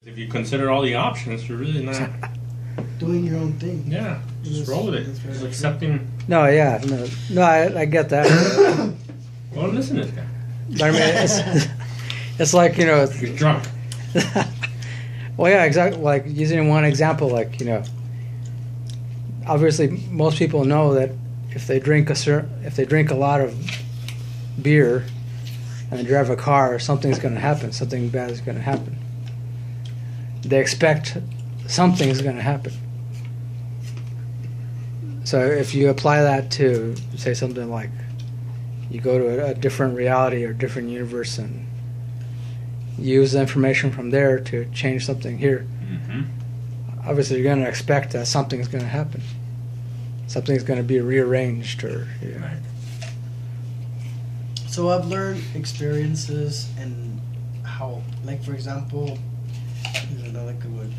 If you consider all the options, you're really not doing your own thing. Yeah, just roll with it. Just accepting. No, I get that. Well, listen to this guy. I mean, it's like, you know. He's drunk. Well, yeah, exactly. Like using one example, like, you know, obviously most people know that if they drink a lot of beer and they drive a car, something's going to happen. Something bad is going to happen. They expect something's going to happen. So if you apply that to, say, something like you go to a different reality or different universe and use the information from there to change something here, obviously you're going to expect that something's going to happen. Something's going to be rearranged or... You know. So I've learned experiences and how, like, for example... Here's another good one.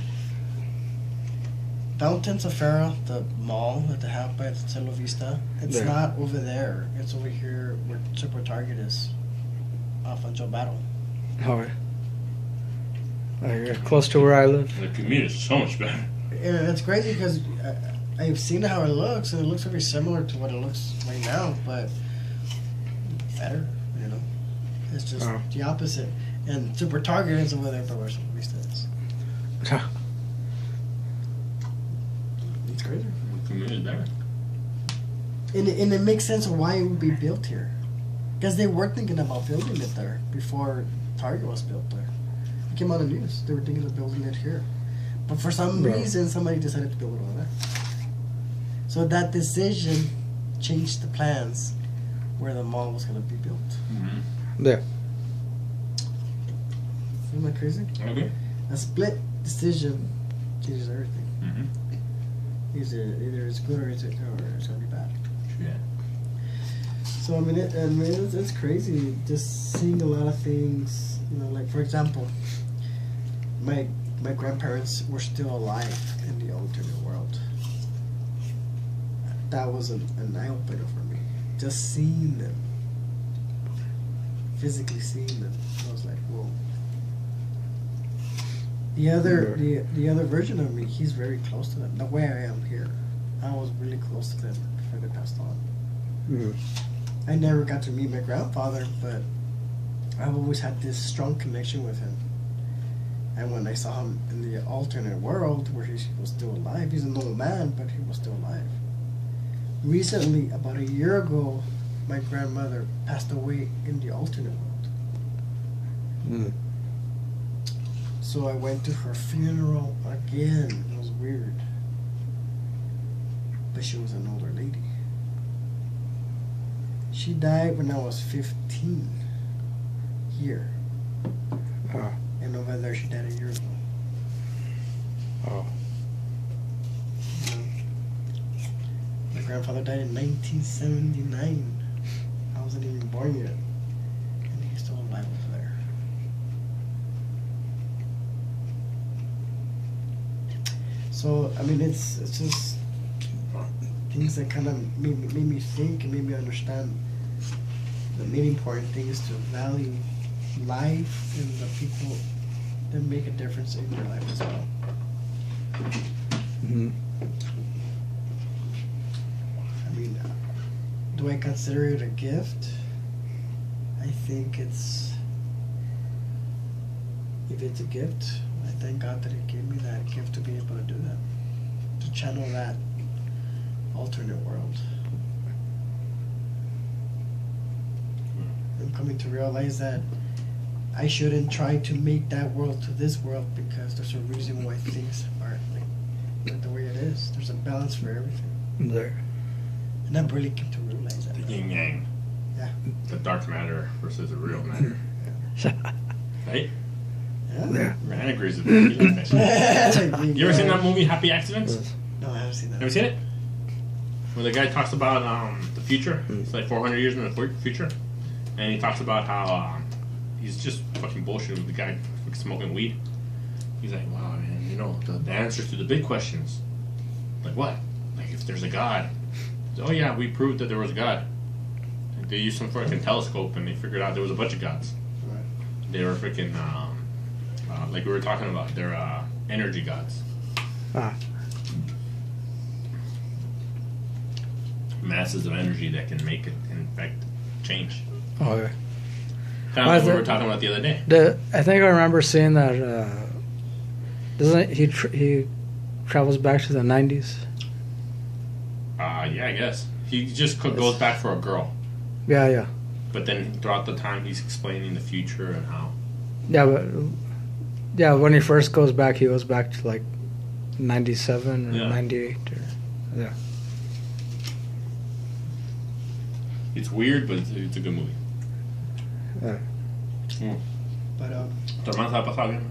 Downtown Safari, the mall that they have by the Cielo Vista, it's not over there. It's over here where Super Target is, off on Joe Battle. Oh, yeah. Close to where I live. The commute is so much better. Yeah, it's crazy because I've seen how it looks, and it looks very similar to what it looks right now, but better, you know. It's just the opposite. And Super Target is over there by where Super Vista is. It's crazy. The commute is better. And it makes sense of why it would be built here. Because they were thinking about building it there before Target was built there. It came out of the news. They were thinking of building it here. But for some reason, somebody decided to build it over there. So that decision changed the plans where the mall was going to be built. Yeah. Isn't that crazy? Okay. A split decision changes everything. Either it's good or it's going to be bad. Yeah. So I mean, it's crazy just seeing a lot of things. You know, like for example, my grandparents were still alive in the alternate world. That was an eye opener for me. Just seeing them, physically seeing them, I was like, whoa. The other version of me, he's very close to them. The way I am here, I was really close to them before they passed on. I never got to meet my grandfather, but I've always had this strong connection with him. And when I saw him in the alternate world where he was still alive, he's an old man, but he was still alive. Recently, about a year ago, my grandmother passed away in the alternate world. So I went to her funeral again. It was weird. But she was an older lady. She died when I was 15 here. And over there she died a year ago. My grandfather died in 1979. I wasn't even born yet. And he's still alive over there. So, I mean, it's just things that kind of made me think and made me understand the main important thing is to value life and the people that make a difference in your life as well. I mean, do I consider it a gift? I think if it's a gift, I thank God that He gave me that gift to be able to do that, to channel that alternate world. I'm coming to realize that I shouldn't try to make that world to this world because there's a reason why things are like the way it is. There's a balance for everything. And I really came to realize that. The yin yang. Yeah. The dark matter versus the real matter. Right? Yeah. Ryan agrees with me. You like that. You ever seen that movie Happy Accidents? No, I haven't seen that. Ever seen it? Where the guy talks about the future. It's like 400 years in the future. And he talks about how he's just fucking bullshitting with the guy smoking weed. He's like, wow, man, you know, the answers to the big questions. Like what? Like if there's a God. Oh yeah, we proved that there was a God. Like, they used some fucking telescope and they figured out there was a bunch of gods. Right. They were freaking like we were talking about, they're energy gods. Ah. Masses of energy that can make it, in fact, change. Oh, yeah. Kind of like we were talking about the other day. I think I remember seeing that. Doesn't he travels back to the 90s? Yeah, I guess he just goes back for a girl. Yeah. But then throughout the time, he's explaining the future and how. Yeah, when he first goes back, he goes back to like 97 or 98. Yeah. It's weird, but it's a good movie. Yeah. But ¿Tu hermana se la ha pasado bien?